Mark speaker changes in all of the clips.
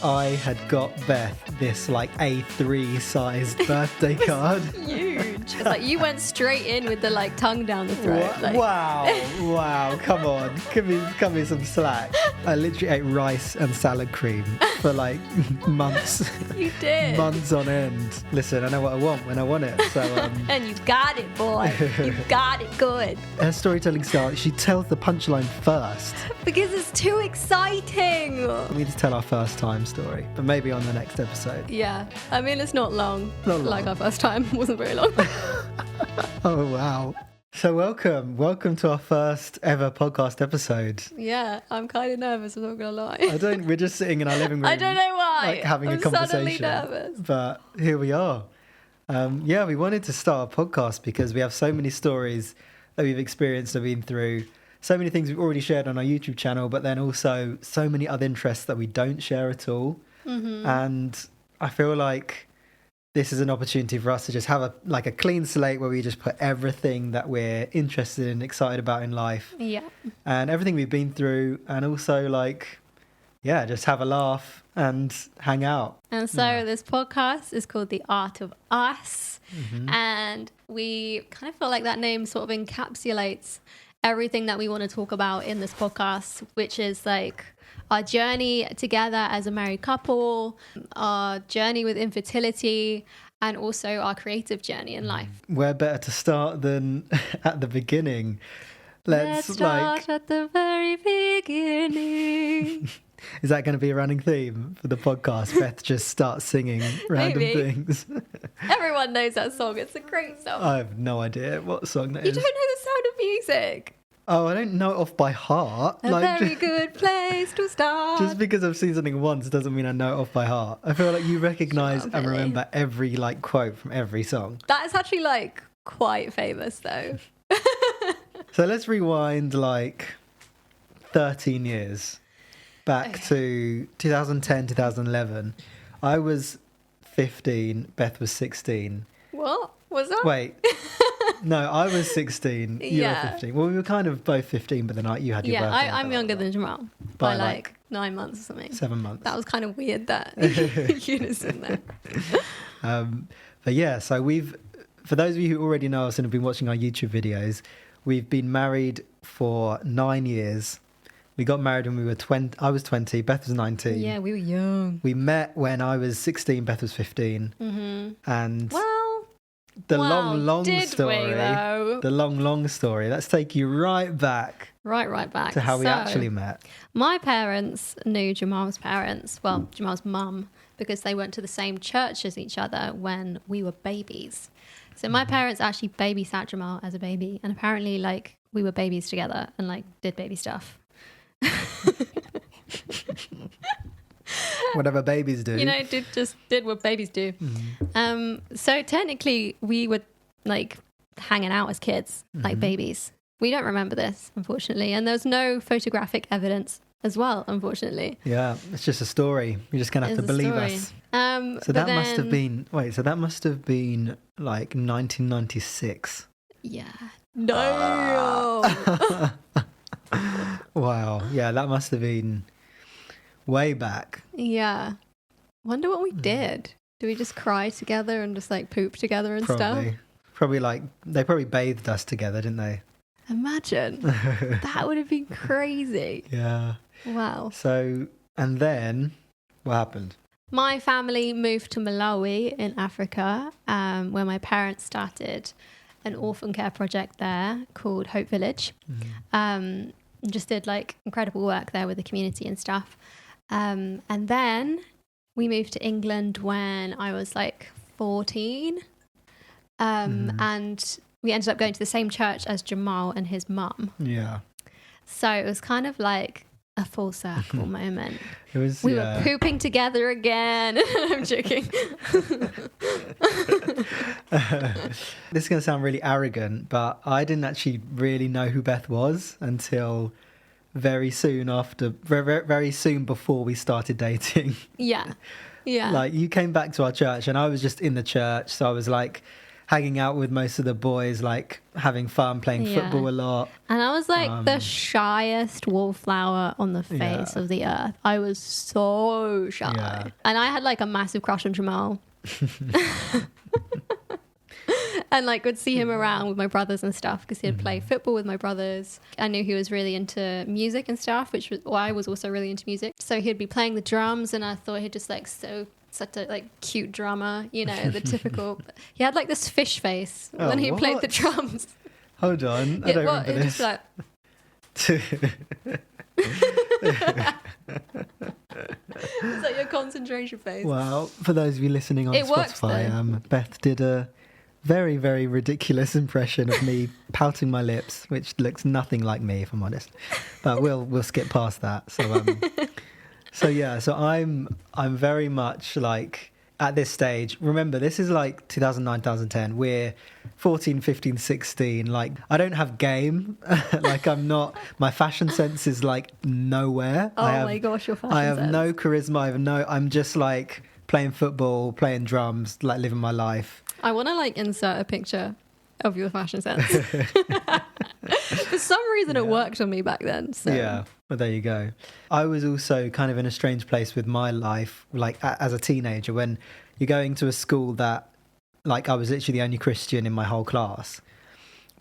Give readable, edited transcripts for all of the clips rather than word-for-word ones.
Speaker 1: I had got Beth this like A3 sized birthday card.
Speaker 2: Huge. It's like you went straight in with the like tongue down the throat.
Speaker 1: Wow, come on, cut me some slack. I literally ate rice and salad cream for like months.
Speaker 2: You did.
Speaker 1: Months on end. Listen, I know what I want when I want it. So
Speaker 2: and you got it, boy. You got it good.
Speaker 1: Her storytelling style, she tells the punchline first.
Speaker 2: Because it's too exciting.
Speaker 1: We need to tell our first time story, but maybe on the next episode.
Speaker 2: Yeah, I mean, it's not long.
Speaker 1: Not long.
Speaker 2: Like our first time wasn't very long.
Speaker 1: Oh, wow. So welcome to our first ever podcast episode.
Speaker 2: Yeah, I'm kind of nervous, I'm not going to lie.
Speaker 1: We're just sitting in our living room.
Speaker 2: I don't know why.
Speaker 1: Like having
Speaker 2: I'm
Speaker 1: a conversation.
Speaker 2: suddenly nervous.
Speaker 1: But here we are. We wanted to start a podcast because we have so many stories that we've experienced and been through. So many things we've already shared on our YouTube channel, but then also so many other interests that we don't share at all. Mm-hmm. And I feel like this is an opportunity for us to just have a clean slate where we just put everything that we're interested in, excited about in life.
Speaker 2: Yeah.
Speaker 1: And everything we've been through, and also just have a laugh and hang out.
Speaker 2: And so This podcast is called The Art of Us.
Speaker 1: Mm-hmm.
Speaker 2: And we kind of feel like that name sort of encapsulates everything that we want to talk about in this podcast, which is like our journey together as a married couple, our journey with infertility, and also our creative journey in life.
Speaker 1: Where better to start than at the beginning?
Speaker 2: Let's start at the very beginning.
Speaker 1: Is that going to be a running theme for the podcast? Beth just starts singing random things.
Speaker 2: Everyone knows that song. It's a great song.
Speaker 1: I have no idea what song that is.
Speaker 2: You don't know the Sound of Music?
Speaker 1: Oh, I don't know it off by heart.
Speaker 2: A very good place to start.
Speaker 1: Just because I've seen something once doesn't mean I know it off by heart. I feel like you recognise and remember every quote from every song.
Speaker 2: That is actually quite famous though.
Speaker 1: So let's rewind 13 years back to 2010, 2011. I was 15, Beth was 16.
Speaker 2: What? Was that?
Speaker 1: Wait. No, I was 16. You were 15. Well, we were kind of both 15, but then you had your birthday.
Speaker 2: Yeah, I'm younger than Jamal by 9 months or something.
Speaker 1: 7 months.
Speaker 2: That was kind of weird that unison there.
Speaker 1: But yeah, so for those of you who already know us and have been watching our YouTube videos, we've been married for 9 years. We got married when we were 20. I was 20. Beth was 19.
Speaker 2: Yeah, we were young.
Speaker 1: We met when I was 16. Beth was 15.
Speaker 2: Mm-hmm.
Speaker 1: And
Speaker 2: the
Speaker 1: long story. Let's take you right back.
Speaker 2: Right back.
Speaker 1: To how we actually met.
Speaker 2: My parents knew Jamal's parents. Well, Jamal's mum, because they went to the same church as each other when we were babies. So my parents actually babysat Jamal as a baby. And apparently, we were babies together and, did baby stuff.
Speaker 1: Whatever babies do.
Speaker 2: Did what babies do. Mm-hmm. So technically we were hanging out as kids, like babies. We don't remember this, unfortunately. And there's no photographic evidence as well, unfortunately.
Speaker 1: Yeah, it's just a story. You're just going to have to believe us. So that must have been 1996.
Speaker 2: Yeah. No.
Speaker 1: Wow. Yeah, that must have been way back.
Speaker 2: Yeah. Wonder what we did. Do we just cry together and just poop together and stuff?
Speaker 1: Probably they probably bathed us together, didn't they?
Speaker 2: Imagine. That would have been crazy.
Speaker 1: Yeah.
Speaker 2: Wow.
Speaker 1: So, and then what happened?
Speaker 2: My family moved to Malawi in Africa, where my parents started an orphan care project there called Hope Village. Just did incredible work there with the community and stuff. And then we moved to England when I was 14. And we ended up going to the same church as Jamal and his mum.
Speaker 1: Yeah.
Speaker 2: So it was kind of a full circle moment.
Speaker 1: We
Speaker 2: were pooping together again. I'm joking.
Speaker 1: This is going to sound really arrogant, but I didn't actually really know who Beth was until very soon before we started dating.
Speaker 2: Yeah.
Speaker 1: You came back to our church and I was just in the church. So I was hanging out with most of the boys, like having fun, playing football a lot.
Speaker 2: And I was like the shyest wallflower on the face of the earth. I was so shy. Yeah. And I had like a massive crush on Jamal. And like would see him around with my brothers and stuff because he'd play football with my brothers. I knew he was really into music and stuff, I was also really into music. So he'd be playing the drums, and I thought he'd just like such a like cute drummer, you know, the typical. He had like this fish face when he played the drums.
Speaker 1: Hold on, I don't remember this.
Speaker 2: Just like... It's like your concentration face.
Speaker 1: Well, for those of you listening on Spotify, Beth did a very, very ridiculous impression of me pouting my lips, which looks nothing like me, if I'm honest. But we'll skip past that. So I'm very much like at this stage. Remember, this is like 2009, 2010. We're 14, 15, 16. Like, I don't have game. Like, I'm not. My fashion sense is like nowhere.
Speaker 2: My gosh, your fashion sense.
Speaker 1: I have no charisma. I'm just like playing football, playing drums, like living my life.
Speaker 2: I want to like insert a picture of your fashion sense. For some reason it worked on me back then. So.
Speaker 1: Yeah, well, there you go. I was also kind of in a strange place with my life, like as a teenager, when you're going to a school that, like, I was literally the only Christian in my whole class.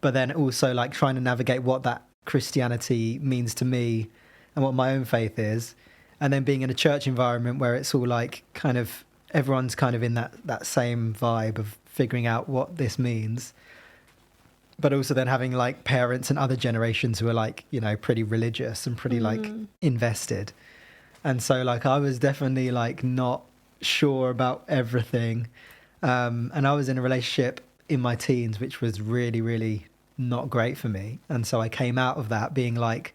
Speaker 1: But then also like trying to navigate what that Christianity means to me and what my own faith is. And then being in a church environment where it's all like kind of, everyone's kind of in that same vibe of figuring out what this means. But also then having like parents and other generations who are like, you know, pretty religious and pretty like invested. And so like I was definitely like not sure about everything. And I was in a relationship in my teens, which was really, really not great for me. And so I came out of that being like,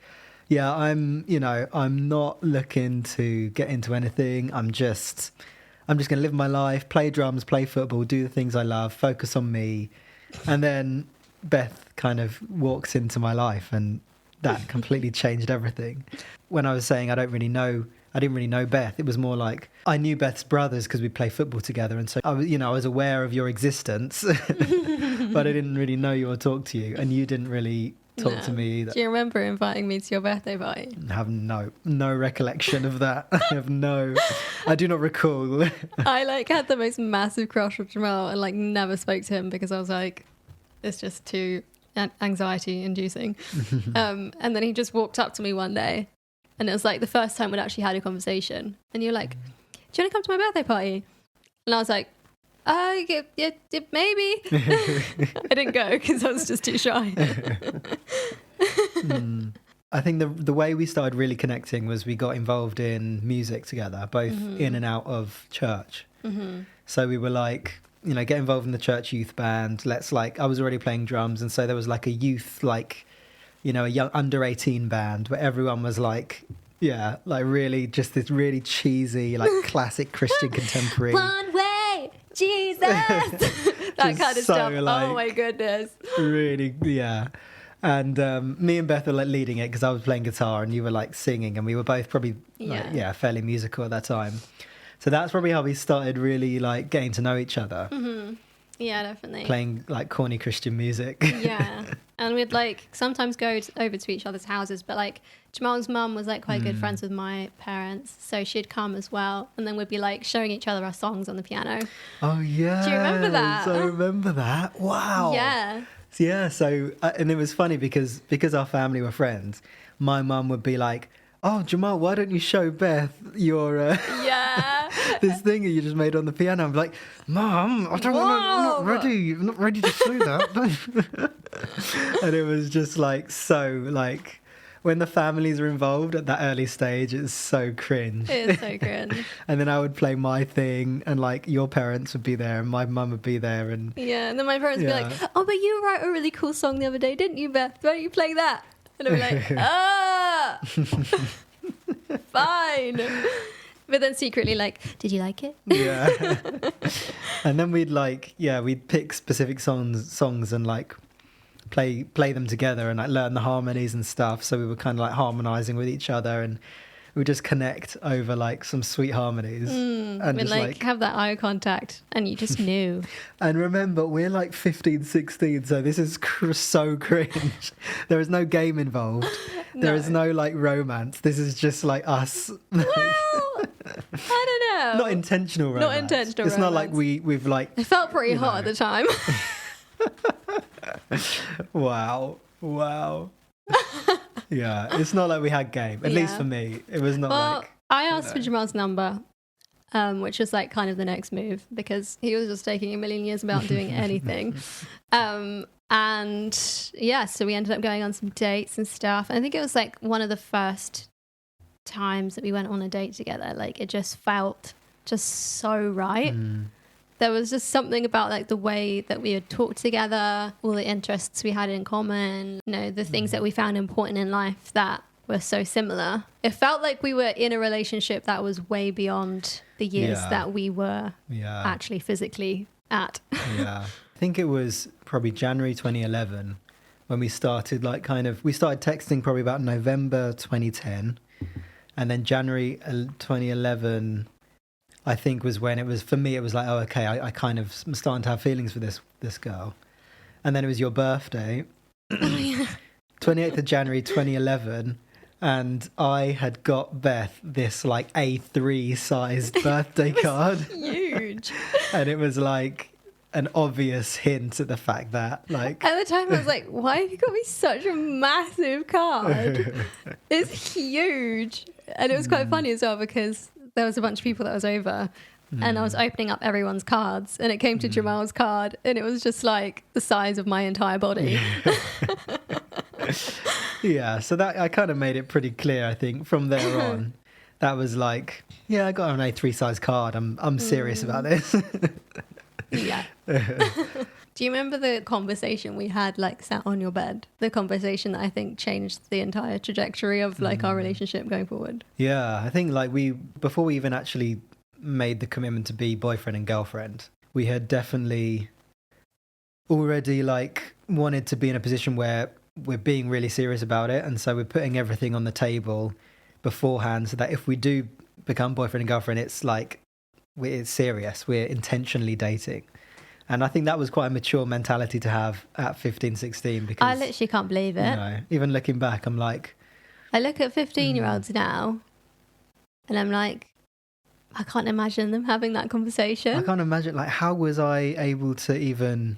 Speaker 1: yeah, I'm not looking to get into anything. I'm just going to live my life, play drums, play football, do the things I love, focus on me. And then Beth kind of walks into my life, and that completely changed everything. When I was saying I didn't really know Beth, it was more like I knew Beth's brothers because we play football together. And so I was aware of your existence, but I didn't really know you or talk to you, and you didn't really talk to me either.
Speaker 2: Do you remember inviting me to your birthday party?
Speaker 1: I have no recollection of that. I do not recall.
Speaker 2: I like had the most massive crush on Jamal and like never spoke to him because I was like, it's just too anxiety inducing. And then he just walked up to me one day, and it was like the first time we'd actually had a conversation, and you're like, do you want to come to my birthday party? And I was like, yeah, maybe. I didn't go because I was just too shy.
Speaker 1: I think the way we started really connecting was we got involved in music together, both in and out of church. So we were like, you know, get involved in the church youth band. I was already playing drums, and so there was like a youth, like, you know, a young under 18 band where everyone was like, yeah, like really just this really cheesy, like classic Christian contemporary.
Speaker 2: One way, Jesus. That kind of stuff. Like, oh my goodness.
Speaker 1: Really, yeah. And me and Beth were like leading it because I was playing guitar and you were like singing, and we were both probably fairly musical at that time. So that's probably how we started really like getting to know each other.
Speaker 2: Yeah, definitely.
Speaker 1: Playing like corny Christian music.
Speaker 2: Yeah. And we'd like sometimes go over to each other's houses, but like Jamal's mum was like quite good friends with my parents, so she'd come as well, and then we'd be like showing each other our songs on the piano.
Speaker 1: Oh yeah.
Speaker 2: Do you remember that?
Speaker 1: I remember that. Wow.
Speaker 2: Yeah.
Speaker 1: Yeah, so and it was funny because our family were friends. My mum would be like, "Oh, Jamal, why don't you show Beth your this thing that you just made on the piano?" I'm like, "Mum, I'm not ready. I'm not ready to show that." And it was just like so like when the families are involved at that early stage, it's so cringe.
Speaker 2: It is so cringe.
Speaker 1: And then I would play my thing, and like your parents would be there, and my mum would be there, and
Speaker 2: and then my parents would be like, "Oh, but you wrote a really cool song the other day, didn't you, Beth? Why don't you play that?" And I'd be like, fine. But then secretly like, did you like it?
Speaker 1: Yeah. And then we'd pick specific songs and like play them together and like learn the harmonies and stuff. So we were kind of like harmonizing with each other, and we just connect over like some sweet harmonies
Speaker 2: and just like have that eye contact, and you just knew.
Speaker 1: And remember, we're like 15, 16, so this is so cringe. There is no game involved. There is no like romance. This is just like us.
Speaker 2: Well, I don't know.
Speaker 1: Not intentional romance.
Speaker 2: Not intentional
Speaker 1: It's
Speaker 2: romance.
Speaker 1: not like we've like...
Speaker 2: It felt pretty hot at the time.
Speaker 1: Wow. Yeah, it's not like we had game. At least for me, it was not like...
Speaker 2: I asked for Jamal's number, which was like kind of the next move, because he was just taking a million years without doing anything. And yeah, so we ended up going on some dates and stuff. And I think it was like one of the first times that we went on a date together. Like it just felt just so right. There was just something about like the way that we had talked together, all the interests we had in common, you know, the things that we found important in life that were so similar. It felt like we were in a relationship that was way beyond the years that we were actually physically at.
Speaker 1: Yeah. I think it was probably January 2011 when we started we started texting probably about November 2010. And then January 2011, I think, was when it was, for me, it was like, oh, okay, I kind of am starting to have feelings for this girl. And then it was your birthday, 28th of January 2011. And I had got Beth this like A3 sized birthday card.
Speaker 2: Huge.
Speaker 1: And it was like an obvious hint at the fact that like...
Speaker 2: At the time I was like, why have you got me such a massive card? It's huge. And it was quite funny as well, because there was a bunch of people that was over and I was opening up everyone's cards, and it came to Jamal's card and it was just like the size of my entire body.
Speaker 1: Yeah, so that I kind of made it pretty clear, I think, from there on. That was like, yeah, I got an A3 size card. I'm serious about this.
Speaker 2: Yeah. Do you remember the conversation we had like sat on your bed? The conversation that I think changed the entire trajectory of like our relationship going forward.
Speaker 1: Yeah, I think like before we even actually made the commitment to be boyfriend and girlfriend, we had definitely already like wanted to be in a position where we're being really serious about it. And so we're putting everything on the table beforehand so that if we do become boyfriend and girlfriend, it's like, it's serious. We're intentionally dating. And I think that was quite a mature mentality to have at 15, 16. Because
Speaker 2: I literally can't believe it.
Speaker 1: You know, even looking back, I'm like...
Speaker 2: I look at 15-year-olds now and I'm like, I can't imagine them having that conversation.
Speaker 1: I can't imagine, like, how was I able to even...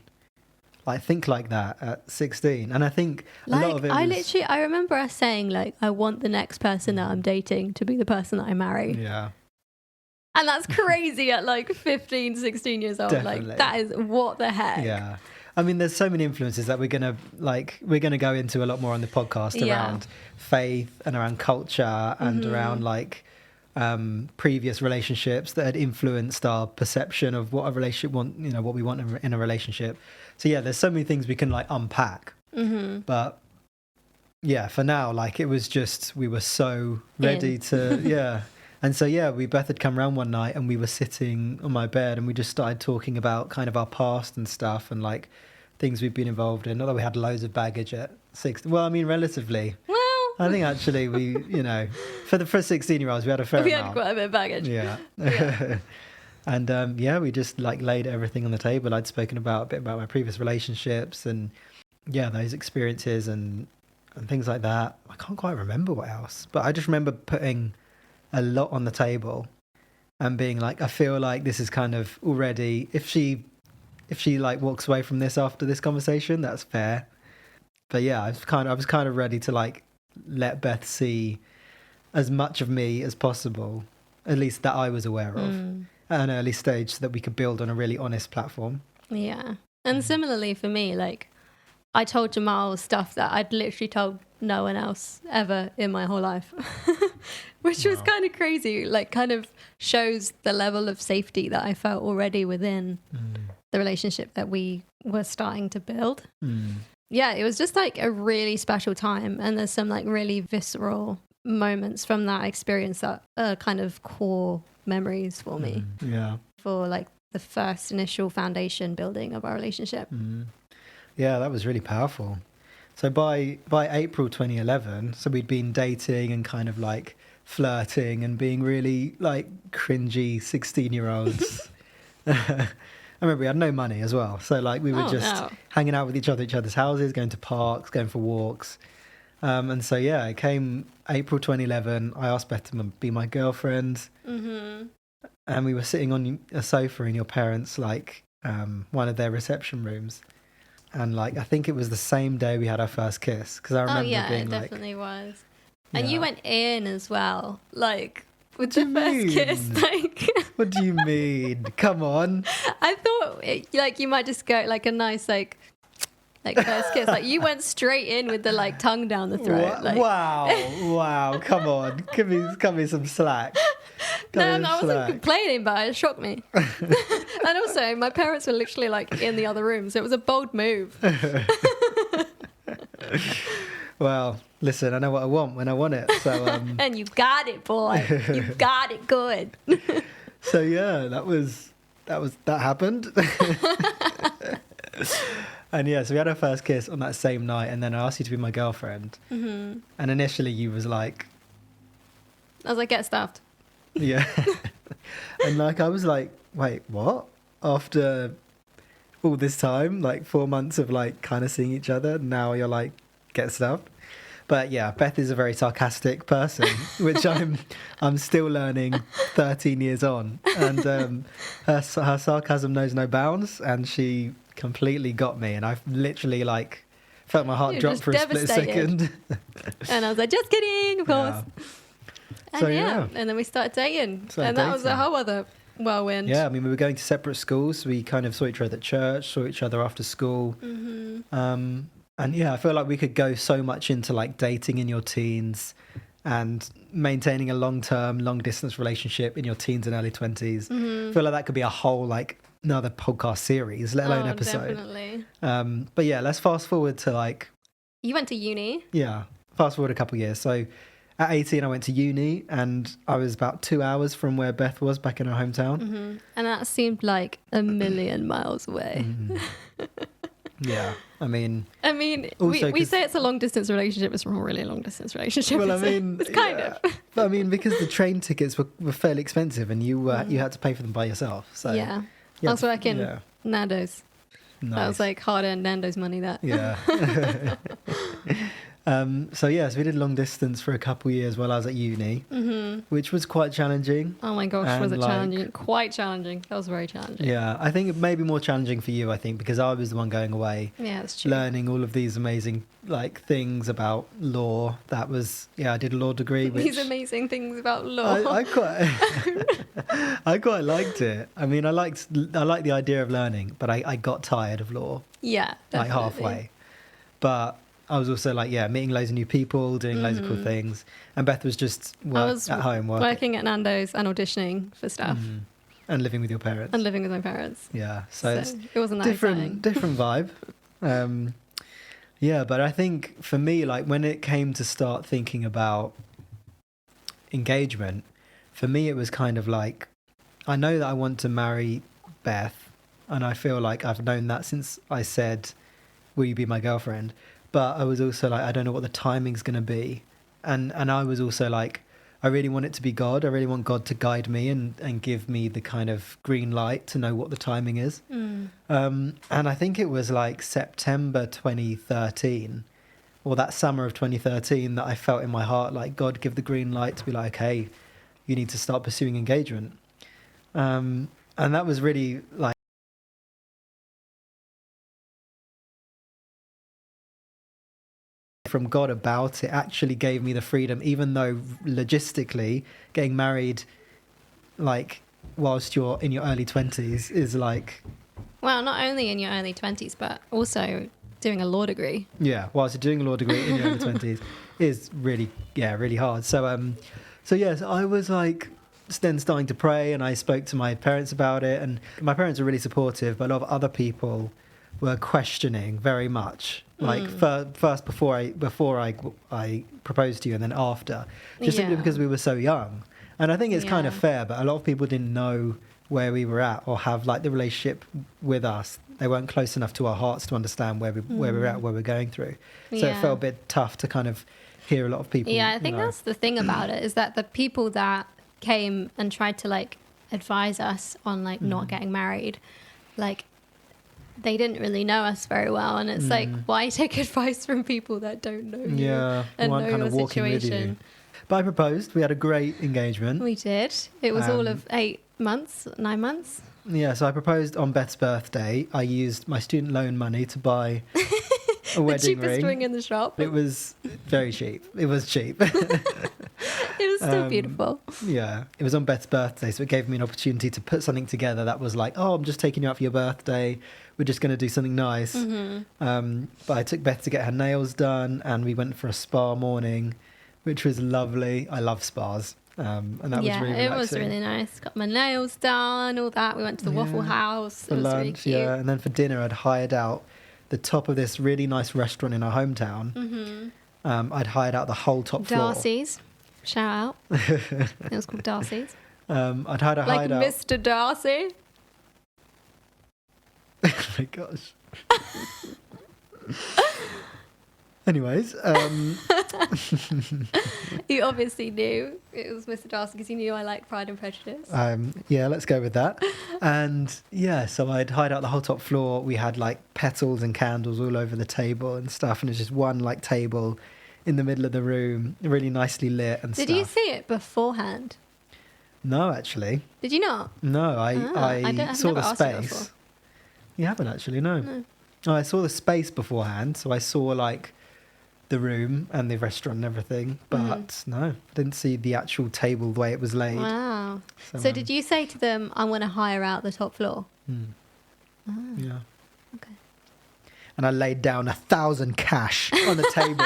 Speaker 1: like think like that at 16. And I think a lot of it was...
Speaker 2: I remember us saying like, I want the next person that I'm dating to be the person that I marry.
Speaker 1: Yeah.
Speaker 2: And that's crazy at like 15, 16 years old.
Speaker 1: Definitely.
Speaker 2: Like that is, what the heck?
Speaker 1: Yeah. I mean, there's so many influences that we're going to go into a lot more on the podcast around faith and around culture and around like previous relationships that had influenced our perception of what a relationship what we want in a relationship. So yeah, there's so many things we can like unpack. But yeah, for now, like it was just, we were so ready to, And so, we both had come around one night and we were sitting on my bed and we just started talking about kind of our past and stuff and like things we've been involved in. Although we had loads of baggage at 16. Well, I mean, relatively.
Speaker 2: Well,
Speaker 1: I think actually we, for 16-year-olds, we had a fair amount.
Speaker 2: We had quite a bit of baggage.
Speaker 1: Yeah. And we just like laid everything on the table. I'd spoken a bit about my previous relationships and those experiences and things like that. I can't quite remember what else, but I just remember putting a lot on the table and being like, I feel like this is kind of already, if she like walks away from this after this conversation, that's fair. But yeah, I was kind of ready to like let Beth see as much of me as possible, at least that I was aware of at an early stage, so that we could build on a really honest platform.
Speaker 2: Yeah. And similarly for me, like I told Jamal stuff that I'd literally told no one else ever in my whole life. Which was kind of crazy, like kind of shows the level of safety that I felt already within the relationship that we were starting to build. Yeah, it was just like a really special time. And there's some like really visceral moments from that experience that are kind of core memories for me.
Speaker 1: Yeah.
Speaker 2: For like the first initial foundation building of our relationship.
Speaker 1: Yeah, that was really powerful. So by April 2011, so we'd been dating and kind of like flirting and being really like cringy 16-year-olds. I remember we had no money as well, so like we were hanging out with each other's houses, going to parks, going for walks. And so yeah, it came April 2011. I asked Beth to be my girlfriend, and we were sitting on a sofa in your parents' like one of their reception rooms. And like I think it was the same day we had our first kiss, because I remember being like,
Speaker 2: it definitely was.
Speaker 1: Yeah.
Speaker 2: And you went in as well, like with the first kiss. Like,
Speaker 1: what do you mean? Come on.
Speaker 2: I thought like you might just go like a nice like first kiss. Like you went straight in with the like tongue down the throat. Like.
Speaker 1: Wow! Come on, cut me some slack.
Speaker 2: I wasn't complaining, but it shocked me. And also, my parents were literally like in the other room, so it was a bold move.
Speaker 1: Well, listen, I know what I want when I want it. So,
Speaker 2: and you got it, boy. You got it good.
Speaker 1: So yeah, that happened. And yeah, so we had our first kiss on that same night, and then I asked you to be my girlfriend. And initially, you was like,
Speaker 2: I was like, get stuffed.
Speaker 1: Yeah. And like I was like, wait, what? After all this time, like 4 months of like kind of seeing each other, now you're like, get stuffed. But yeah, Beth is a very sarcastic person, which I'm still learning 13 years on. And her sarcasm knows no bounds, and she completely got me. And I literally like felt my heart drop for a split second.
Speaker 2: And I was like, just kidding, of course.
Speaker 1: Yeah.
Speaker 2: And
Speaker 1: so
Speaker 2: and then we started dating. That was a whole other whirlwind.
Speaker 1: Yeah, I mean, we were going to separate schools. We kind of saw each other at church, saw each other after school. And yeah, I feel like we could go so much into like dating in your teens and maintaining a long-term, long-distance relationship in your teens and early 20s. I feel like that could be a whole like another podcast series, let alone episode.
Speaker 2: Definitely.
Speaker 1: But yeah, let's fast forward to like...
Speaker 2: You went to uni?
Speaker 1: Yeah, fast forward a couple of years. So at 18, I went to uni, and I was about 2 hours from where Beth was back in her hometown.
Speaker 2: And that seemed like a million miles away.
Speaker 1: Yeah, I mean,
Speaker 2: also, we say it's a long distance relationship. It's not really a long distance relationship.
Speaker 1: Well, I mean,
Speaker 2: it's kind of.
Speaker 1: But I mean, because the train tickets were fairly expensive, and you had to pay for them by yourself. So
Speaker 2: yeah, I was working Nando's.
Speaker 1: Nice.
Speaker 2: That was like hard-earned Nando's money. That.
Speaker 1: Yeah. So we did long distance for a couple of years while I was at uni, which was quite challenging.
Speaker 2: Oh my gosh, was it challenging? Quite challenging. That was very challenging.
Speaker 1: Yeah, I think it may be more challenging for you, I think, because I was the one going away.
Speaker 2: Yeah, that's true.
Speaker 1: Learning all of these amazing like things about law. That was, I did a law degree.
Speaker 2: These amazing things about law.
Speaker 1: I quite liked it. I mean, I liked the idea of learning, but I got tired of law.
Speaker 2: Yeah, definitely.
Speaker 1: Like halfway. But I was also like, meeting loads of new people, doing loads of cool things. And Beth was just at home
Speaker 2: working at Nando's and auditioning for stuff.
Speaker 1: And living with your parents.
Speaker 2: And living with my parents.
Speaker 1: Yeah, so it's
Speaker 2: it wasn't that exciting.
Speaker 1: Different vibe. But I think for me, like when it came to start thinking about engagement, for me it was kind of like, I know that I want to marry Beth, and I feel like I've known that since I said, will you be my girlfriend? But I was also like, I don't know what the timing's going to be. And I was also like, I really want it to be God. I really want God to guide me and give me the kind of green light to know what the timing is. And I think it was like September 2013, or that summer of 2013, that I felt in my heart, like God give the green light to be like, okay, you need to start pursuing engagement. And that was really like, from God about it actually gave me the freedom, even though logistically getting married like whilst you're in your early 20s is like,
Speaker 2: well, not only in your early 20s but also doing a law degree.
Speaker 1: Whilst you're doing a law degree in your early 20s is really hard. So I was like then starting to pray, and I spoke to my parents about it, and my parents were really supportive, but a lot of other people were questioning very much. Like first before I proposed to you, and then after, just simply because we were so young. And I think it's kind of fair, but a lot of people didn't know where we were at or have like the relationship with us. They weren't close enough to our hearts to understand where we were at, where we're going through. So it felt a bit tough to kind of hear a lot of people.
Speaker 2: Yeah, I think that's the thing about it, is that the people that came and tried to like advise us on like not getting married, like they didn't really know us very well, and it's like, why take advice from people that don't know you and know
Speaker 1: kind
Speaker 2: your
Speaker 1: of walking with you.
Speaker 2: situation?
Speaker 1: But I proposed. We had a great engagement.
Speaker 2: We did. It was all of 9 months.
Speaker 1: Yeah, so I proposed on Beth's birthday. I used my student loan money to buy a wedding
Speaker 2: the cheapest
Speaker 1: ring.
Speaker 2: ring in the shop.
Speaker 1: It was very cheap. It was cheap.
Speaker 2: It was still beautiful.
Speaker 1: Yeah, it was on Beth's birthday, so it gave me an opportunity to put something together that was like, oh, I'm just taking you out for your birthday. We're just going to do something nice. But I took Beth to get her nails done, and we went for a spa morning, which was lovely. I love spas. And that was really relaxing.
Speaker 2: It was really nice. Got my nails done, all that. We went to the Waffle House.
Speaker 1: For
Speaker 2: it was
Speaker 1: lunch,
Speaker 2: really cute.
Speaker 1: yeah. And then for dinner, I'd hired out the top of this really nice restaurant in our hometown. I'd hired out the whole top floor.
Speaker 2: Darcy's. Shout out. It was called Darcy's.
Speaker 1: I'd hired out
Speaker 2: Mr. Darcy.
Speaker 1: Oh my gosh. Anyways,
Speaker 2: You obviously knew it was Mr. Darcy because you knew I like Pride and Prejudice.
Speaker 1: yeah, let's go with that. And yeah, so I'd hired out the whole top floor. We had like petals and candles all over the table and stuff, and it's just one like table in the middle of the room, really nicely lit and stuff.
Speaker 2: Did you see it beforehand?
Speaker 1: No, actually.
Speaker 2: Did you not?
Speaker 1: No, I saw
Speaker 2: never
Speaker 1: the
Speaker 2: asked you
Speaker 1: space.
Speaker 2: before.
Speaker 1: You haven't actually, no. Oh, I saw the space beforehand, so I saw like the room and the restaurant and everything, but no, I didn't see the actual table the way it was laid.
Speaker 2: Wow. So did you say to them, I want to hire out the top floor?
Speaker 1: Yeah.
Speaker 2: Okay.
Speaker 1: And I laid down 1,000 cash on the table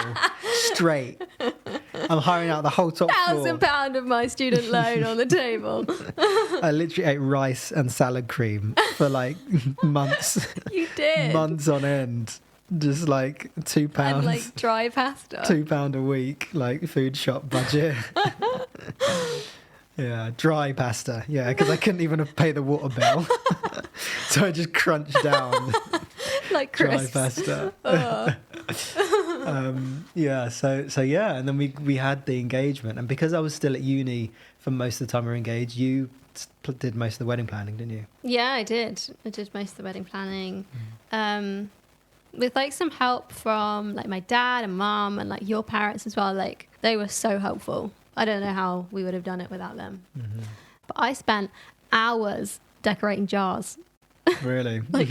Speaker 1: straight. I'm hiring out the whole top floor.
Speaker 2: £1,000 of my student loan on the table.
Speaker 1: I literally ate rice and salad cream for like months.
Speaker 2: You did.
Speaker 1: Months on end. Just like £2.
Speaker 2: And like dry pasta.
Speaker 1: £2 a week, like food shop budget. Yeah, dry pasta. Yeah, because I couldn't even pay the water bill. So I just crunched down
Speaker 2: like crisps.
Speaker 1: dry pasta. Yeah, so yeah, and then we had the engagement, and because I was still at uni for most of the time we were engaged, you did most of the wedding planning, didn't you?
Speaker 2: Yeah, I did most of the wedding planning, with like some help from like my dad and mum and like your parents as well. Like they were so helpful. I don't know how we would have done it without them. But I spent hours decorating jars.
Speaker 1: Really?
Speaker 2: Like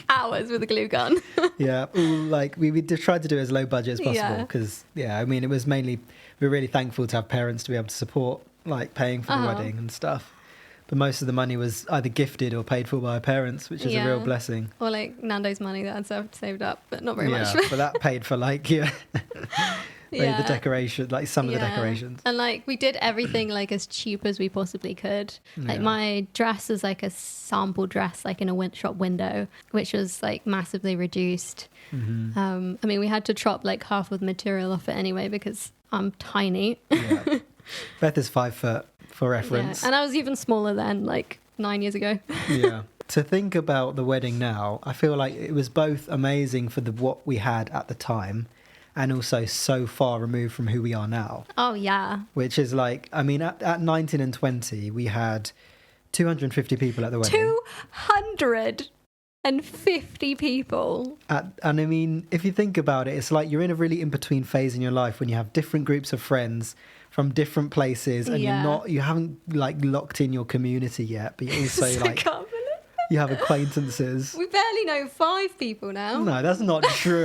Speaker 2: hours with a glue gun.
Speaker 1: Yeah, like we tried to do it as low budget as possible because I mean it was mainly, we're really thankful to have parents to be able to support like paying for the wedding and stuff, but most of the money was either gifted or paid for by our parents, which is a real blessing.
Speaker 2: Or like Nando's money that I'd saved up, but not very much.
Speaker 1: But that paid for like the decoration, like some of the decorations.
Speaker 2: And like we did everything like as cheap as we possibly could. Like my dress was like a sample dress, like in a shop window, which was like massively reduced. I mean, we had to chop like half of the material off it anyway because I'm tiny.
Speaker 1: Beth is 5 foot for reference.
Speaker 2: And I was even smaller then, like 9 years ago.
Speaker 1: To think about the wedding now, I feel like it was both amazing for what we had at the time, and also so far removed from who we are now. Oh, yeah. Which is like, I mean, at 19 and 20, we had 250 people at the wedding.
Speaker 2: 250 people.
Speaker 1: And I mean, if you think about it, it's like you're in a really in-between phase in your life when you have different groups of friends from different places, and you haven't like locked in your community yet, but you also like... You have acquaintances.
Speaker 2: We barely know 5 people now.
Speaker 1: No, that's not true.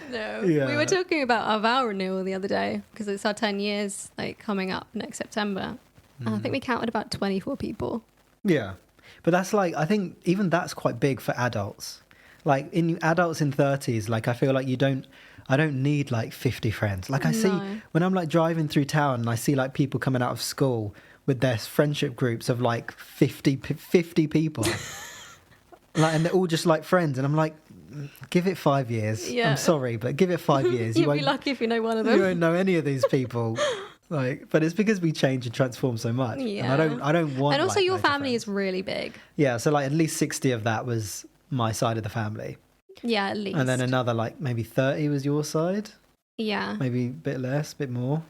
Speaker 2: No. We were talking about our vow renewal the other day because it's our 10 years like coming up next September. And I think we counted about 24 people.
Speaker 1: Yeah. But that's like, I think even that's quite big for adults. Like in adults in 30s, like I feel like I don't need like 50 friends. Like I see when I'm like driving through town and I see like people coming out of school with their friendship groups of like 50 people. Like, and they're all just like friends. And I'm like, give it 5 years. Yeah. I'm sorry, but give it 5 years.
Speaker 2: You'll be lucky if you know one of them.
Speaker 1: You won't know any of these people. Like, but it's because we change and transform so much. Yeah. And I don't want.
Speaker 2: And also, your family is really big.
Speaker 1: Yeah. So like at least 60 of that was my side of the family.
Speaker 2: Yeah, at least.
Speaker 1: And then another like maybe 30 was your side.
Speaker 2: Yeah.
Speaker 1: Maybe a bit less, a bit more.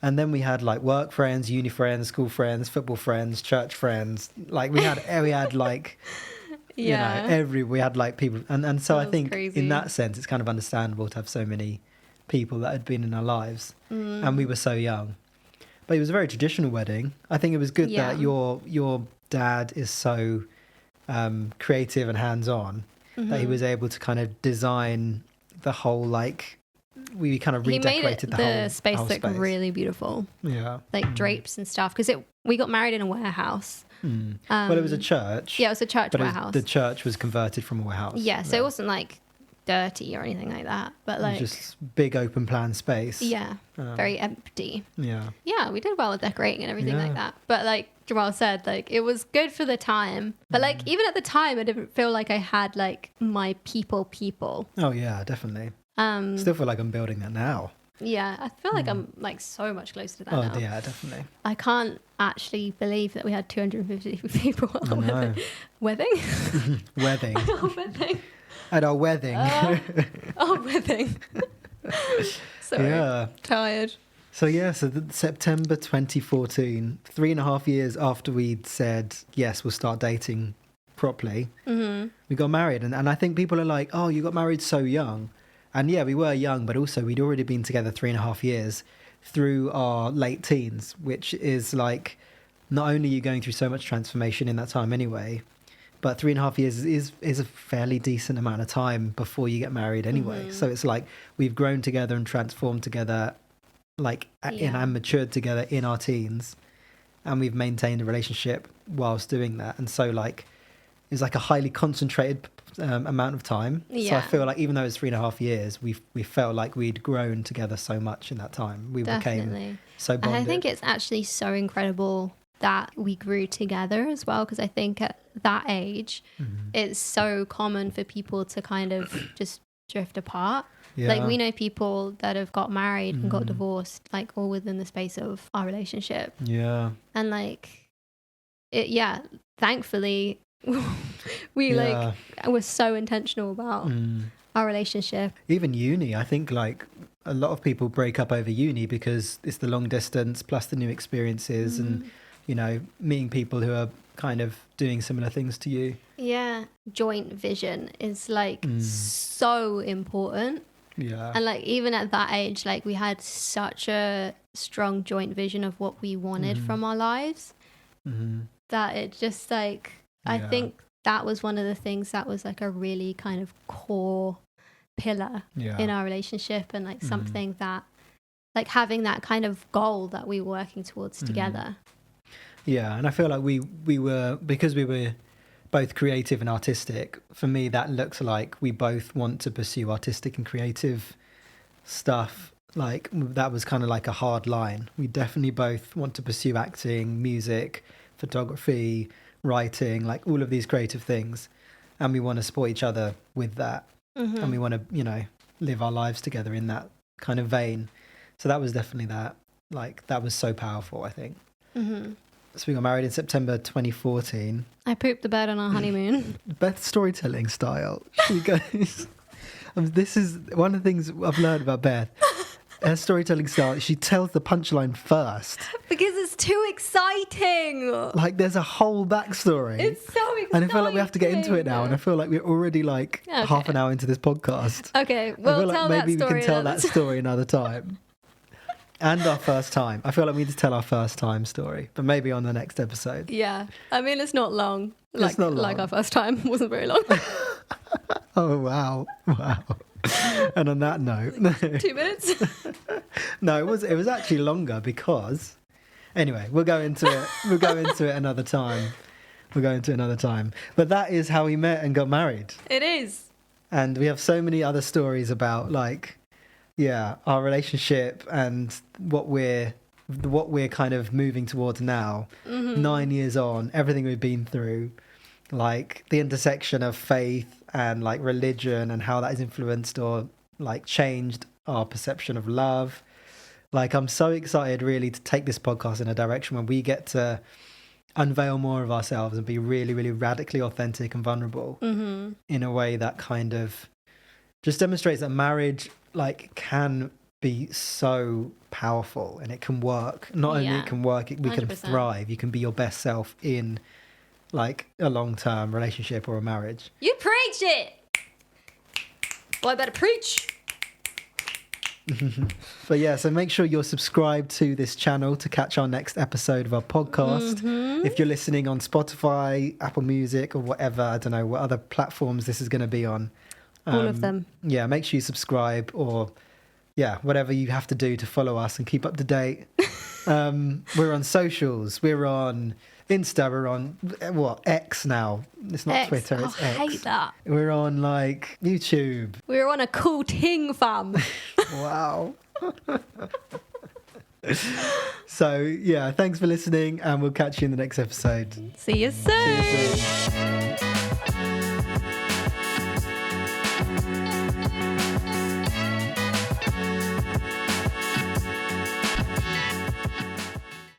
Speaker 1: And then we had like work friends, uni friends, school friends, football friends, church friends. Like we had like,
Speaker 2: Yeah.
Speaker 1: we had like people. And so I
Speaker 2: That was
Speaker 1: think
Speaker 2: crazy.
Speaker 1: in that sense, it's kind of understandable to have so many people that had been in our lives. And we were so young. But it was a very traditional wedding. I think it was good
Speaker 2: Yeah.
Speaker 1: that your dad is so creative and hands-on that he was able to kind of design the whole, like, we kind of redecorated
Speaker 2: the space
Speaker 1: whole
Speaker 2: look really beautiful.
Speaker 1: Yeah.
Speaker 2: Like drapes and stuff. Because we got married in a warehouse.
Speaker 1: Well, it was a church.
Speaker 2: Yeah, it was a church
Speaker 1: but
Speaker 2: warehouse.
Speaker 1: the church was converted from a warehouse.
Speaker 2: Yeah, so it wasn't like dirty or anything like that. But like...
Speaker 1: just big open plan space.
Speaker 2: Yeah, very empty.
Speaker 1: Yeah.
Speaker 2: Yeah, we did well with decorating and everything like that. But like Jamal said, like it was good for the time. But like even at the time, I didn't feel like I had like my people.
Speaker 1: Oh yeah, definitely. Still feel like I'm building that now.
Speaker 2: Yeah, I feel like I'm like so much closer to that now.
Speaker 1: Oh yeah, definitely.
Speaker 2: I can't actually believe that we had 250 people at our wedding.
Speaker 1: Wedding.
Speaker 2: Our wedding.
Speaker 1: At our wedding.
Speaker 2: Our wedding. Sorry.
Speaker 1: Yeah.
Speaker 2: Tired.
Speaker 1: So September 2014, 3.5 years after we'd said, yes, we'll start dating properly, we got married. And I think people are like, oh, you got married so young. And yeah, we were young, but also we'd already been together 3.5 years through our late teens, which is like, not only are you going through so much transformation in that time anyway, but 3.5 years is a fairly decent amount of time before you get married anyway. So it's like we've grown together and transformed together, like and matured together in our teens, and we've maintained a relationship whilst doing that. And so like it's like a highly concentrated amount of time. So I feel like even though it's 3.5 years, we felt like we'd grown together so much in that time. We became so bonded.
Speaker 2: And I think it's actually so incredible that we grew together as well, because I think at that age it's so common for people to kind of just drift apart. Like we know people that have got married and got divorced like all within the space of our relationship. And like thankfully we like were so intentional about our relationship.
Speaker 1: Even uni, I think like a lot of people break up over uni because it's the long distance plus the new experiences and meeting people who are kind of doing similar things to you.
Speaker 2: Yeah, joint vision is like so important.
Speaker 1: Yeah.
Speaker 2: And like even at that age, like we had such a strong joint vision of what we wanted from our lives that it just like I think that was one of the things that was like a really kind of core pillar in our relationship, and like something that like having that kind of goal that we were working towards together.
Speaker 1: Yeah, and I feel like we were, because we were both creative and artistic, for me that looks like we both want to pursue artistic and creative stuff. Like that was kind of like a hard line. We definitely both want to pursue acting, music, photography, writing, like all of these creative things, and we want to support each other with that. And we want to live our lives together in that kind of vein. So that was definitely that was so powerful, I think. So we got married in September 2014.
Speaker 2: I pooped the bed on our honeymoon.
Speaker 1: Beth's storytelling style. She goes, this is one of the things I've learned about Beth. Her storytelling style, she tells the punchline first.
Speaker 2: Because it's too exciting.
Speaker 1: Like there's a whole backstory.
Speaker 2: It's so exciting.
Speaker 1: And I feel like we have to get into it now. And I feel like we're already like half an hour into this podcast.
Speaker 2: Okay, we'll tell that story.
Speaker 1: Maybe we can tell that story another time. And our first time. I feel like we need to tell our first time story, but maybe on the next episode.
Speaker 2: Yeah. I mean, it's not long.
Speaker 1: It's not long.
Speaker 2: Like our first time wasn't very long.
Speaker 1: Oh, wow. And on that note...
Speaker 2: 2 minutes?
Speaker 1: No, it was actually longer because... Anyway, we'll go into it. We'll go into it another time. But that is how we met and got married.
Speaker 2: It is.
Speaker 1: And we have so many other stories about like... Yeah, our relationship and what we're kind of moving towards now. 9 years on, everything we've been through, like the intersection of faith and like religion and how that has influenced or like changed our perception of love. Like I'm so excited really to take this podcast in a direction where we get to unveil more of ourselves and be really, really radically authentic and vulnerable in a way that kind of just demonstrates that marriage like can be so powerful and it can work. Not only it can work, we can
Speaker 2: 100%.
Speaker 1: thrive. You can be your best self in like a long-term relationship or a marriage.
Speaker 2: You preach it. Well, I better preach.
Speaker 1: But yeah, so make sure you're subscribed to this channel to catch our next episode of our podcast. If you're listening on Spotify, Apple Music, or whatever, I don't know what other platforms this is going to be on.
Speaker 2: All of them.
Speaker 1: Yeah, make sure you subscribe, or yeah, whatever you have to do to follow us and keep up to date. We're on socials. We're on Insta. We're on X now. It's not
Speaker 2: X.
Speaker 1: Twitter. It's X.
Speaker 2: I hate that.
Speaker 1: We're on like YouTube.
Speaker 2: We're on a cool ting, fam.
Speaker 1: Wow. So yeah, thanks for listening, and we'll catch you in the next episode.
Speaker 2: See you soon.
Speaker 1: See you soon.